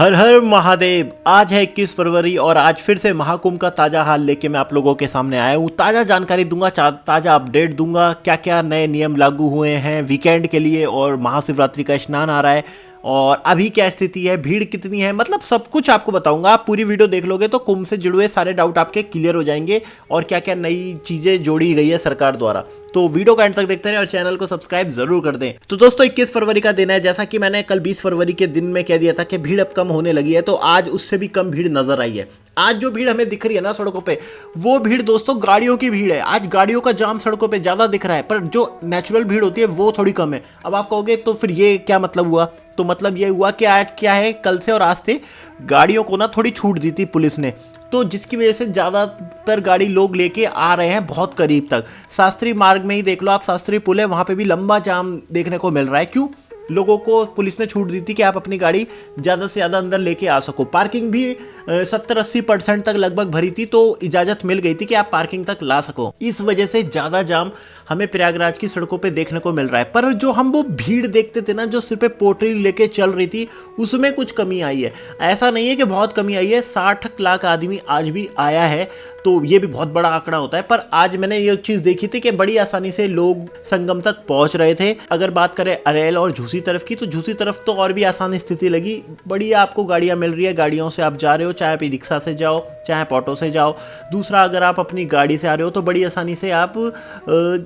हर हर महादेव। आज है 21 फरवरी और आज फिर से महाकुंभ का ताज़ा हाल लेके मैं आप लोगों के सामने आया हूँ। ताज़ा जानकारी दूंगा, ताज़ा अपडेट दूंगा, क्या क्या नए नियम लागू हुए हैं वीकेंड के लिए, और महाशिवरात्रि का स्नान आ रहा है और अभी क्या स्थिति है, भीड़ कितनी है, मतलब सब कुछ आपको बताऊंगा। आप पूरी वीडियो देख लोगे तो कुंभ से जुड़े हुए सारे डाउट आपके क्लियर हो जाएंगे और क्या क्या नई चीज़ें जोड़ी गई है सरकार द्वारा। तो वीडियो का एंड तक देखते रहें और चैनल को सब्सक्राइब जरूर कर दें। तो दोस्तों 21 फरवरी का दिन है, जैसा कि मैंने कल 20 फरवरी के दिन में कह दिया था कि भीड़ अब कम होने लगी है, तो आज उससे भी कम भीड़ नजर आई है। आज जो भीड़ हमें दिख रही है ना सड़कों पे, वो भीड़ दोस्तों गाड़ियों की भीड़ है। आज गाड़ियों का जाम सड़कों पे ज्यादा दिख रहा है, पर जो नेचुरल भीड़ होती है वो थोड़ी कम है। अब आप कहोगे तो फिर ये क्या मतलब हुआ? तो मतलब ये हुआ कि आज क्या है, कल से और आज से गाड़ियों को ना थोड़ी छूट दी थी पुलिस ने, तो जिसकी वजह से ज़्यादातर गाड़ी लोग लेके आ रहे हैं बहुत करीब तक। शास्त्री मार्ग में ही देख लो आप, शास्त्री पुल है, वहाँ पे भी लंबा जाम देखने को मिल रहा है। क्यों? लोगों को पुलिस ने छूट दी थी कि आप अपनी गाड़ी ज़्यादा से ज़्यादा अंदर लेके आ सको। पार्किंग भी 70-80% तक लगभग भरी थी, तो इजाज़त मिल गई थी कि आप पार्किंग तक ला सको। इस वजह से ज़्यादा जाम हमें प्रयागराज की सड़कों पे देखने को मिल रहा है। पर जो हम वो भीड़ देखते थे ना, जो सिर पे पोटली लेके चल रही थी, उसमें कुछ कमी आई है। ऐसा नहीं है कि बहुत कमी आई है, 60 लाख आदमी आज भी आया है, तो ये भी बहुत बड़ा आंकड़ा होता है। पर आज मैंने ये चीज़ देखी थी कि बड़ी आसानी से लोग संगम तक पहुंच रहे थे। अगर बात करें अरेल और झूसी तरफ की, तो झूसी तरफ तो और भी आसान स्थिति लगी। बढ़िया आपको गाड़ियां मिल रही है, गाड़ियों से आप जा रहे हो, चाहे आप रिक्शा से जाओ चाहे आप ऑटो से जाओ। दूसरा, अगर आप अपनी गाड़ी से आ रहे हो तो बड़ी आसानी से आप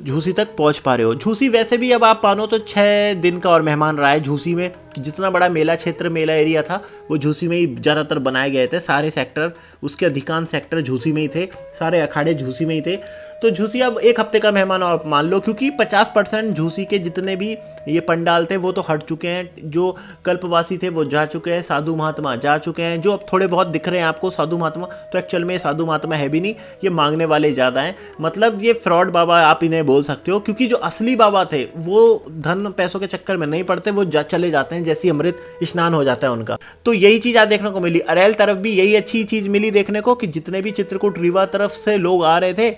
झूसी तक पहुंच पा रहे हो। झूसी वैसे भी अब आप मानो तो 6 दिन का और मेहमान रहा है झूसी में। जितना बड़ा मेला क्षेत्र, मेला एरिया था, वो झूसी में ही ज़्यादातर बनाए गए थे। सारे सेक्टर, उसके अधिकांश सेक्टर झूसी में ही थे, सारे अखाड़े झूसी में ही थे। तो झूसी अब एक हफ्ते का मेहमान और मान लो, क्योंकि 50% झूसी के जितने भी ये पंडाल थे वो तो हट चुके हैं। जो कल्पवासी थे वो जा चुके हैं, साधु महात्मा जा चुके हैं। जो अब थोड़े बहुत दिख रहे हैं आपको साधु महात्मा, तो एक्चुअल में साधु महात्मा है भी नहीं, ये मांगने वाले ज़्यादा हैं। मतलब ये फ्रॉड बाबा आप इन्हें बोल सकते हो, क्योंकि जो असली बाबा थे वो धन पैसों के चक्कर में नहीं पड़ते, वो चले जाते हैं जैसी अमृत स्नान हो जाता है उनका। तो यही चीज़ आज देखने को मिली। अरेल तरफ भी यही अच्छी चीज़ मिली देखने को, कि जितने भी चित्रकूट रीवा तरफ से लोग आ रहे थे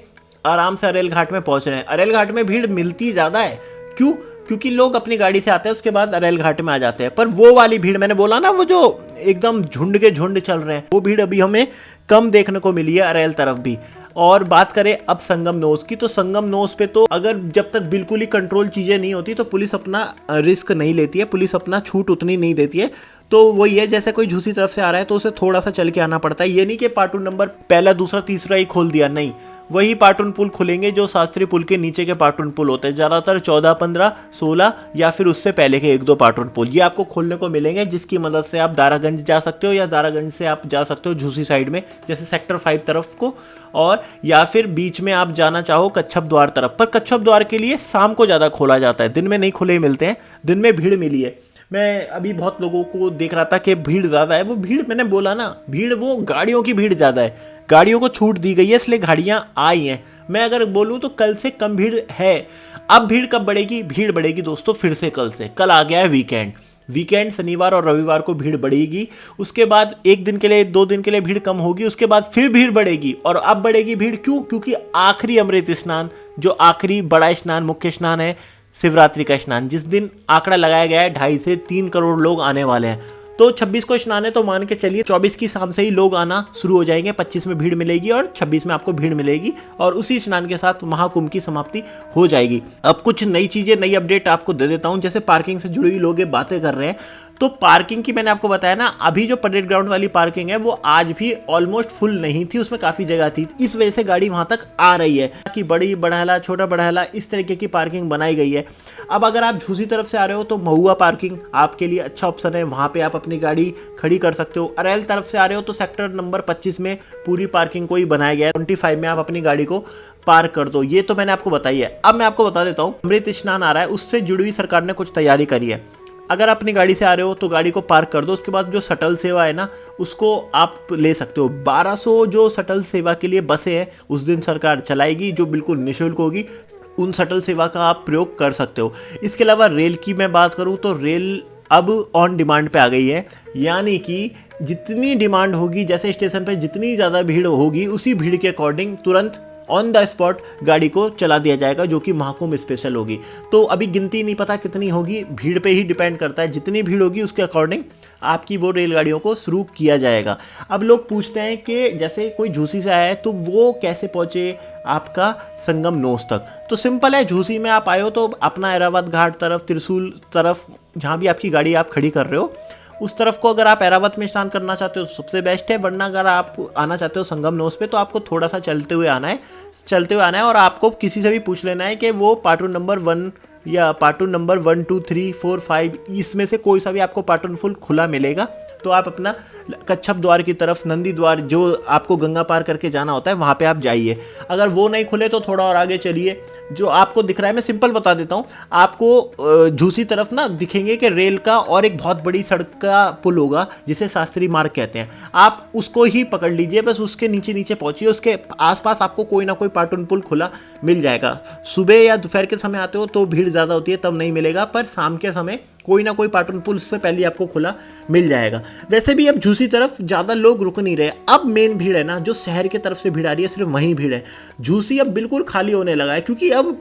आराम से अरेल घाट में पहुंच रहे हैं। अरेल घाट में भीड़ मिलती ज़्यादा है। क्यों? क्योंकि लोग अपनी गाड़ी से आते हैं, उसके बाद अरेल घाट में आ जाते हैं। पर वो वाली भीड़ मैंने बोला ना, वो जो एकदम झुंड के झुंड चल रहे हैं, वो भीड़ अभी हमें कम देखने को मिली है अरेल तरफ भी। और बात करें अब संगम नोस की, तो संगम नोस पे तो अगर जब तक बिल्कुल ही कंट्रोल चीज़ें नहीं होती तो पुलिस अपना रिस्क नहीं लेती है, पुलिस अपना छूट उतनी नहीं देती है। तो वही है, जैसे कोई झूसी तरफ से आ रहा है तो उसे थोड़ा सा चल के आना पड़ता है। ये नहीं कि पार्टून नंबर पहला दूसरा तीसरा ही खोल दिया, नहीं, वही पार्टून पुल खुलेंगे जो शास्त्री पुल के नीचे के पार्टून पुल होते हैं। ज़्यादातर 14, 15, 16 या फिर उससे पहले के 1-2 पार्टून पुल ये आपको खोलने को मिलेंगे, जिसकी मदद से आप दारागंज जा सकते हो, या दारागंज से आप जा सकते हो झूसी साइड में, जैसे सेक्टर 5 तरफ को, और या फिर बीच में आप जाना चाहो कच्छप द्वार तरफ। पर कच्छप द्वार के लिए शाम को ज़्यादा खोला जाता है, दिन में नहीं खुले मिलते हैं। दिन में भीड़ मिली है। मैं अभी बहुत लोगों को देख रहा था कि भीड़ ज़्यादा है। वो भीड़, मैंने बोला ना, भीड़ वो गाड़ियों की भीड़ ज़्यादा है। गाड़ियों को छूट दी गई है, इसलिए गाड़ियाँ आई हैं। मैं अगर बोलूँ तो कल से कम भीड़ है। अब भीड़ कब बढ़ेगी? भीड़ बढ़ेगी दोस्तों फिर से कल से। कल आ गया है वीकेंड, शनिवार और रविवार को भीड़ बढ़ेगी। उसके बाद 1 दिन के लिए 2 दिन के लिए भीड़ कम होगी, उसके बाद फिर भीड़ बढ़ेगी। और अब बढ़ेगी भीड़ क्यों? क्योंकि आखिरी अमृत स्नान, जो आखिरी बड़ा स्नान, मुख्य स्नान है शिवरात्रि का स्नान, जिस दिन आंकड़ा लगाया गया है 2.5 से 3 करोड़ लोग आने वाले हैं। तो 26 को स्नान है, तो मान के चलिए 24 की शाम से ही लोग आना शुरू हो जाएंगे। 25 में भीड़ मिलेगी और 26 में आपको भीड़ मिलेगी, और उसी स्नान के साथ महाकुंभ की समाप्ति हो जाएगी। अब कुछ नई चीजें, नई अपडेट आपको दे देता हूं। जैसे पार्किंग से जुड़ी हुई लोग बातें कर रहे हैं, तो पार्किंग की मैंने आपको बताया ना, अभी जो परेड ग्राउंड वाली पार्किंग है वो आज भी ऑलमोस्ट फुल नहीं थी, उसमें काफी जगह थी। इस वजह से गाड़ी वहां तक आ रही है कि बड़ी बड़हला, छोटा बड़हला, इस तरीके की पार्किंग बनाई गई है। अब अगर आप झूसी तरफ से आ रहे हो तो महुआ पार्किंग आपके लिए अच्छा ऑप्शन है, वहां पे आप अपनी गाड़ी खड़ी कर सकते हो। अरेल तरफ से आ रहे हो तो सेक्टर नंबर 25 में पूरी पार्किंग को ही बनाया गया है। 25 में आप अपनी गाड़ी को पार्क कर दो। ये तो मैंने आपको बताई है। अब मैं आपको बता देता हूँ, अमृत स्नान आ रहा है, उससे जुड़ी हुई सरकार ने कुछ तैयारी करी है। अगर अपनी गाड़ी से आ रहे हो तो गाड़ी को पार्क कर दो, उसके बाद जो शटल सेवा है ना, उसको आप ले सकते हो। 1200 जो शटल सेवा के लिए बसें हैं उस दिन सरकार चलाएगी, जो बिल्कुल निःशुल्क होगी। उन शटल सेवा का आप प्रयोग कर सकते हो। इसके अलावा रेल की मैं बात करूं तो रेल अब ऑन डिमांड पे आ गई है, यानी कि जितनी डिमांड होगी, जैसे स्टेशन पे जितनी ज़्यादा भीड़ होगी, उसी भीड़ के अकॉर्डिंग तुरंत ऑन द स्पॉट गाड़ी को चला दिया जाएगा, जो कि महाकुंभ स्पेशल होगी। तो अभी गिनती नहीं पता कितनी होगी, भीड़ पे ही डिपेंड करता है, जितनी भीड़ होगी उसके अकॉर्डिंग आपकी वो रेलगाड़ियों को शुरू किया जाएगा। अब लोग पूछते हैं कि जैसे कोई झूसी से आया है तो वो कैसे पहुंचे आपका संगम नोस तक। तो सिंपल है, झूसी में आप आए हो तो अपना ऐरावत घाट तरफ, त्रिशूल तरफ, जहाँ भी आपकी गाड़ी आप खड़ी कर रहे हो उस तरफ को अगर आप ऐरावत में स्नान करना चाहते हो तो सबसे बेस्ट है, वरना अगर आप आना चाहते हो संगम नोस पे तो आपको थोड़ा सा चलते हुए आना है और आपको किसी से भी पूछ लेना है कि वो पार्टून नंबर 1 या पार्टून नंबर 1 2 3 4 5 इसमें से कोई सा भी आपको पार्टून फुल खुला मिलेगा। तो आप अपना कच्छप द्वार की तरफ, नंदी द्वार जो आपको गंगा पार करके जाना होता है वहाँ पे आप जाइए। अगर वो नहीं खुले तो थोड़ा और आगे चलिए, जो आपको दिख रहा है मैं सिंपल बता देता हूँ आपको, झूसी तरफ ना दिखेंगे कि रेल का और एक बहुत बड़ी सड़क का पुल होगा जिसे शास्त्री मार्ग कहते हैं, आप उसको ही पकड़ लीजिए, बस उसके नीचे नीचे पहुँचिए, उसके आसपास आपको कोई ना कोई पार्टून पुल खुला मिल जाएगा। सुबह या दोपहर के समय आते हो तो भीड़ ज़्यादा होती है तब नहीं मिलेगा, पर शाम के समय कोई ना कोई पार्टून पुल उससे पहले आपको खुला मिल जाएगा। वैसे भी अब झूसी तरफ ज़्यादा लोग रुक नहीं रहे, अब मेन भीड़ है ना जो शहर की तरफ से भीड़ आ रही है, सिर्फ वहीं भीड़ है। झूसी अब बिल्कुल खाली होने लगा है, क्योंकि अब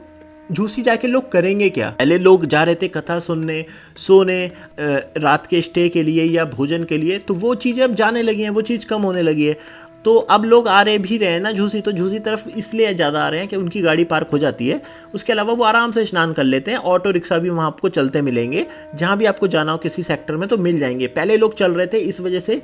झूसी जाके लोग करेंगे क्या। पहले लोग जा रहे थे कथा सुनने, सोने, रात के स्टे के लिए या भोजन के लिए, तो वो चीज़ें अब जाने लगी हैं, वो चीज़ कम होने लगी है। तो अब लोग आ रहे भी रहे हैं ना झूसी, तो झूसी तरफ इसलिए ज़्यादा आ रहे हैं कि उनकी गाड़ी पार्क हो जाती है, उसके अलावा वो आराम से स्नान कर लेते हैं। ऑटो रिक्शा भी वहाँ आपको चलते मिलेंगे, जहाँ भी आपको जाना हो किसी सेक्टर में तो मिल जाएंगे। पहले लोग चल रहे थे, इस वजह से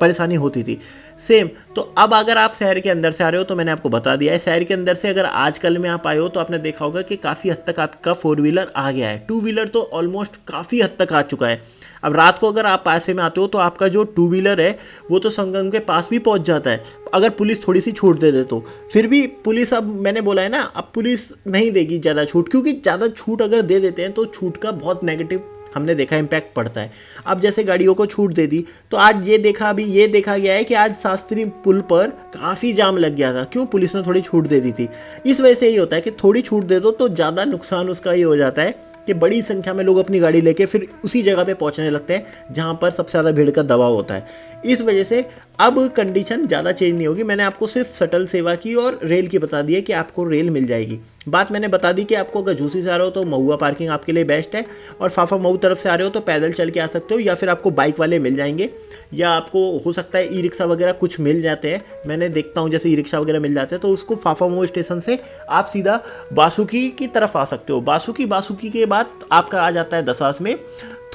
परेशानी होती थी सेम। तो अब अगर आप शहर के अंदर से आ रहे हो तो मैंने आपको बता दिया है, शहर के अंदर से अगर आजकल में आप आए हो तो आपने देखा होगा कि काफ़ी हद तक आपका 4 व्हीलर आ गया है, 2 व्हीलर तो ऑलमोस्ट काफ़ी हद तक आ चुका है। अब रात को अगर आप पास में आते हो तो आपका जो 2 व्हीलर है वो तो संगम के पास भी पहुंच जाता है, अगर पुलिस थोड़ी सी छूट दे दे तो। फिर भी पुलिस, अब मैंने बोला है ना, अब पुलिस नहीं देगी ज़्यादा छूट, क्योंकि ज़्यादा छूट अगर दे देते हैं तो छूट का बहुत नेगेटिव हमने देखा इम्पैक्ट पड़ता है। अब जैसे गाड़ियों को छूट दे दी तो आज ये देखा गया है कि आज शास्त्री पुल पर काफ़ी जाम लग गया था, क्यों, पुलिस ने थोड़ी छूट दे दी थी। इस वजह से ही होता है कि थोड़ी छूट दे दो तो ज़्यादा नुकसान उसका ये हो जाता है कि बड़ी संख्या में लोग अपनी गाड़ी लेके फिर उसी जगह पे पहुंचने लगते हैं जहां पर सबसे ज़्यादा भीड़ का दबाव होता है। इस वजह से अब कंडीशन ज़्यादा चेंज नहीं होगी। मैंने आपको सिर्फ शटल सेवा की और रेल की बता दी है कि आपको रेल मिल जाएगी। बात मैंने बता दी कि आपको अगर झूसी से आ रहे हो तो महुआ पार्किंग आपके लिए बेस्ट है, और फाफा मऊ तरफ से आ रहे हो तो पैदल चल के आ सकते हो, या फिर आपको बाइक वाले मिल जाएंगे, या आपको हो सकता है ई रिक्शा वगैरह कुछ मिल जाते हैं। मैंने देखता हूँ जैसे ई रिक्शा वगैरह मिल जाते हैं तो उसको फाफा मऊ स्टेशन से आप सीधा बासुकी की तरफ आ सकते हो। बासुकी के बाद आपका आ जाता है दशाश्वमेध,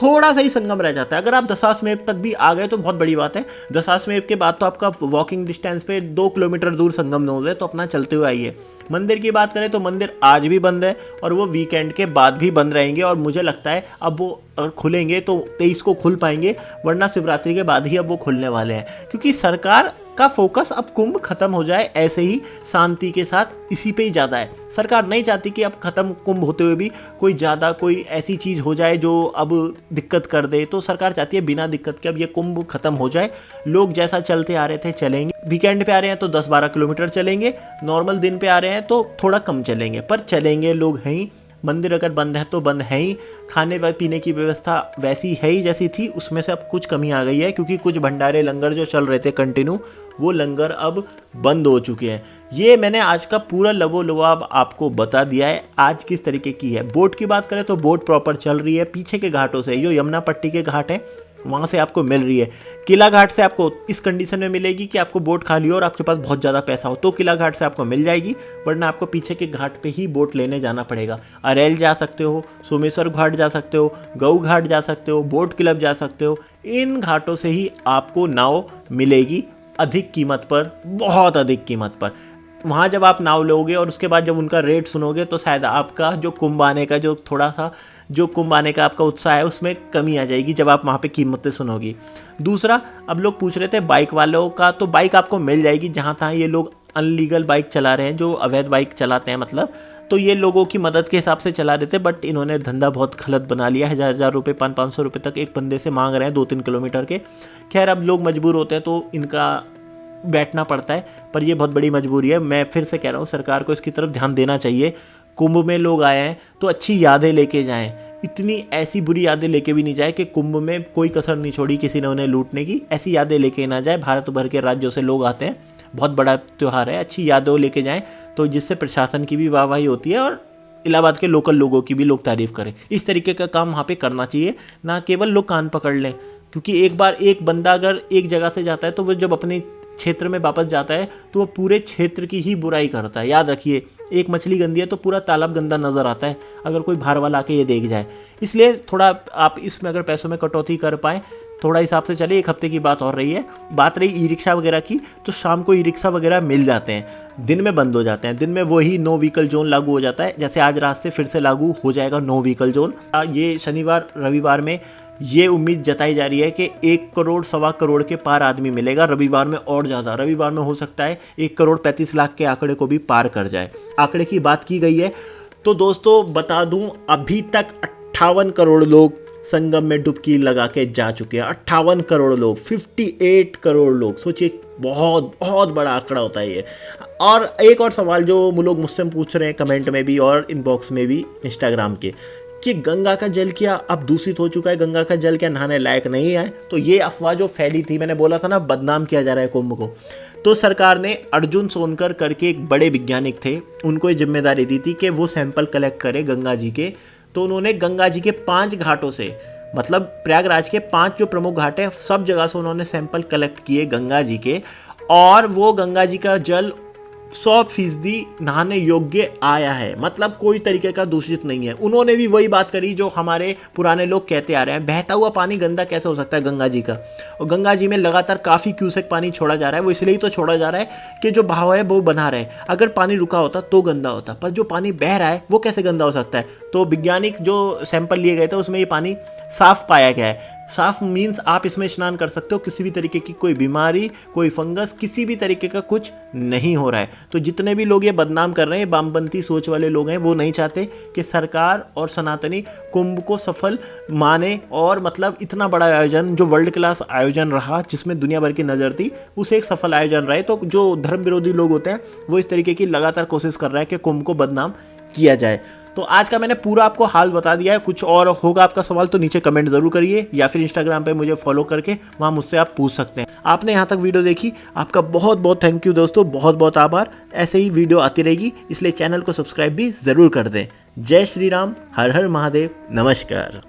थोड़ा सा ही संगम रह जाता है। अगर आप दशाश्वमेध तक भी आ गए तो बहुत बड़ी बात है। दशाश्वमेध के बाद तो आपका वॉकिंग डिस्टेंस पे 2 किलोमीटर दूर संगम नोज है, तो अपना चलते हुए आइए। मंदिर की बात करें तो मंदिर आज भी बंद है और वो वीकेंड के बाद भी बंद रहेंगे, और मुझे लगता है अब वो अगर खुलेंगे तो 23 को खुल पाएंगे, वरना शिवरात्रि के बाद ही अब वो खुलने वाले हैं, क्योंकि सरकार का फोकस अब कुंभ खत्म हो जाए ऐसे ही शांति के साथ, इसी पे ही ज़्यादा है। सरकार नहीं चाहती कि अब खत्म कुंभ होते हुए भी कोई ऐसी चीज़ हो जाए जो अब दिक्कत कर दे, तो सरकार चाहती है बिना दिक्कत के अब ये कुंभ खत्म हो जाए। लोग जैसा चलते आ रहे थे चलेंगे, वीकेंड पे आ रहे हैं तो 10-12 किलोमीटर चलेंगे, नॉर्मल दिन पे आ रहे हैं तो थोड़ा कम चलेंगे, पर चलेंगे, लोग हैं ही। मंदिर अगर बंद है तो बंद है ही, खाने व पीने की व्यवस्था वैसी है ही जैसी थी, उसमें से अब कुछ कमी आ गई है, क्योंकि कुछ भंडारे लंगर जो चल रहे थे कंटिन्यू, वो लंगर अब बंद हो चुके हैं। ये मैंने आज का पूरा लबोलबाब आपको बता दिया है आज किस तरीके की है। बोट की बात करें तो बोट प्रॉपर चल रही है, पीछे के घाटों से, जो यमुना पट्टी के घाट हैं वहाँ से आपको मिल रही है। किला घाट से आपको इस कंडीशन में मिलेगी कि आपको बोट खाली हो और आपके पास बहुत ज़्यादा पैसा हो तो किला घाट से आपको मिल जाएगी, वरना आपको पीछे के घाट पे ही बोट लेने जाना पड़ेगा। अरेल जा सकते हो, सोमेश्वर घाट जा सकते हो, गऊ घाट जा सकते हो, बोट क्लब जा सकते हो, इन घाटों से ही आपको नाव मिलेगी अधिक कीमत पर, बहुत अधिक कीमत पर। वहाँ जब आप नाव लोगे और उसके बाद जब उनका रेट सुनोगे तो शायद आपका जो कुंभ आने का आपका उत्साह है उसमें कमी आ जाएगी जब आप वहाँ पे कीमतें सुनोगी। दूसरा, अब लोग पूछ रहे थे बाइक वालों का, तो बाइक आपको मिल जाएगी जहाँ तहाँ ये लोग अनलीगल बाइक चला रहे हैं, जो अवैध बाइक चलाते हैं मतलब, तो ये लोगों की मदद के हिसाब से चला रहे थे, बट इन्होंने धंधा बहुत गलत बना लिया। 1000 रुपये 500 रुपये तक एक बंदे से मांग रहे हैं 2-3 किलोमीटर के। खैर अब लोग मजबूर होते हैं तो इनका बैठना पड़ता है, पर ये बहुत बड़ी मजबूरी है। मैं फिर से कह रहा हूँ सरकार को इसकी तरफ ध्यान देना चाहिए। कुंभ में लोग आए हैं तो अच्छी यादें लेके जाएं, इतनी ऐसी बुरी यादें लेके भी नहीं जाए कि कुंभ में कोई कसर नहीं छोड़ी किसी ने उन्हें लूटने की, ऐसी यादें लेके ना जाए। भारत भर के राज्यों से लोग आते हैं, बहुत बड़ा त्यौहार है, अच्छी यादें लेके जाएं तो जिससे प्रशासन की भी वाहवाही होती है और इलाहाबाद के लोकल लोगों की भी लोग तारीफ करें। इस तरीके का काम वहाँ पे करना चाहिए, ना केवल लोग कान पकड़ लें, क्योंकि एक बार एक बंदा अगर एक जगह से जाता है तो वो जब अपने क्षेत्र में वापस जाता है तो वो पूरे क्षेत्र की ही बुराई करता है। याद रखिए, एक मछली गंदी है तो पूरा तालाब गंदा नजर आता है अगर कोई बाहर वाला आके ये देख जाए। इसलिए थोड़ा आप इसमें अगर पैसों में कटौती कर पाए, थोड़ा हिसाब से चले। एक हफ्ते की बात और रही है। बात रही ई रिक्शा वगैरह की, तो शाम को ई रिक्शा वगैरह मिल जाते हैं, दिन में बंद हो जाते हैं। दिन में वही नो व्हीकल जोन लागू हो जाता है, जैसे आज रात से फिर से लागू हो जाएगा नो व्हीकल जोन। ये शनिवार रविवार में ये उम्मीद जताई जा रही है कि 1 करोड़ सवा करोड़ के पार आदमी मिलेगा। रविवार में और ज़्यादा, रविवार में हो सकता है 1 करोड़ 35 लाख के आंकड़े को भी पार कर जाए। आंकड़े की बात की गई है। तो दोस्तों बता दूं, अभी तक 58 करोड़ लोग संगम में डुबकी लगा के जा चुके हैं। 58 करोड़ लोग, 58 करोड़ लोग, सोचिए, बहुत बहुत बड़ा आंकड़ा होता है ये। और एक और सवाल जो लोग मुझसे पूछ रहे हैं कमेंट में भी और इनबॉक्स में भी इंस्टाग्राम के, कि गंगा का जल क्या अब दूषित हो चुका है, गंगा का जल क्या नहाने लायक नहीं है? तो ये अफवाह जो फैली थी, मैंने बोला था ना बदनाम किया जा रहा है कुंभ को, तो सरकार ने अर्जुन सोनकर करके एक बड़े वैज्ञानिक थे, उनको ये जिम्मेदारी दी थी कि वो सैंपल कलेक्ट करें गंगा जी के। तो उन्होंने गंगा जी के 5 घाटों से, मतलब प्रयागराज के 5 जो प्रमुख घाट हैं, सब जगह से उन्होंने सैंपल कलेक्ट किए गंगा जी के, और वो गंगा जी का जल 100% नहाने योग्य आया है, मतलब कोई तरीके का दूषित नहीं है। उन्होंने भी वही बात करी जो हमारे पुराने लोग कहते आ रहे हैं, बहता हुआ पानी गंदा कैसे हो सकता है गंगा जी का? और गंगा जी में लगातार काफ़ी क्यूसेक पानी छोड़ा जा रहा है। वो इसलिए तो छोड़ा जा रहा है कि जो बहाव है वो बना रहे। अगर पानी रुका होता तो गंदा होता, पर जो पानी बह रहा है वो कैसे गंदा हो सकता है? तो वैज्ञानिक जो सैंपल लिए गए थे उसमें ये पानी साफ पाया गया है। साफ मीन्स आप इसमें स्नान कर सकते हो, किसी भी तरीके की कोई बीमारी, कोई फंगस, किसी भी तरीके का कुछ नहीं हो रहा है। तो जितने भी लोग ये बदनाम कर रहे हैं, वामपंथी सोच वाले लोग हैं, वो नहीं चाहते कि सरकार और सनातनी कुंभ को सफल माने, और मतलब इतना बड़ा आयोजन जो वर्ल्ड क्लास आयोजन रहा, जिसमें दुनिया भर की नज़र थी, उसे एक सफल आयोजन रहे। तो जो धर्म विरोधी लोग होते हैं वो इस तरीके की लगातार कोशिश कर रहा है कि कुंभ को बदनाम किया जाए। तो आज का मैंने पूरा आपको हाल बता दिया है। कुछ और होगा आपका सवाल तो नीचे कमेंट जरूर करिए, या फिर इंस्टाग्राम पे मुझे फॉलो करके वहाँ मुझसे आप पूछ सकते हैं। आपने यहाँ तक वीडियो देखी, आपका बहुत बहुत थैंक यू दोस्तों, बहुत बहुत आभार। ऐसे ही वीडियो आती रहेगी, इसलिए चैनल को सब्सक्राइब भी ज़रूर कर दें। जय श्री राम, हर हर महादेव, नमस्कार।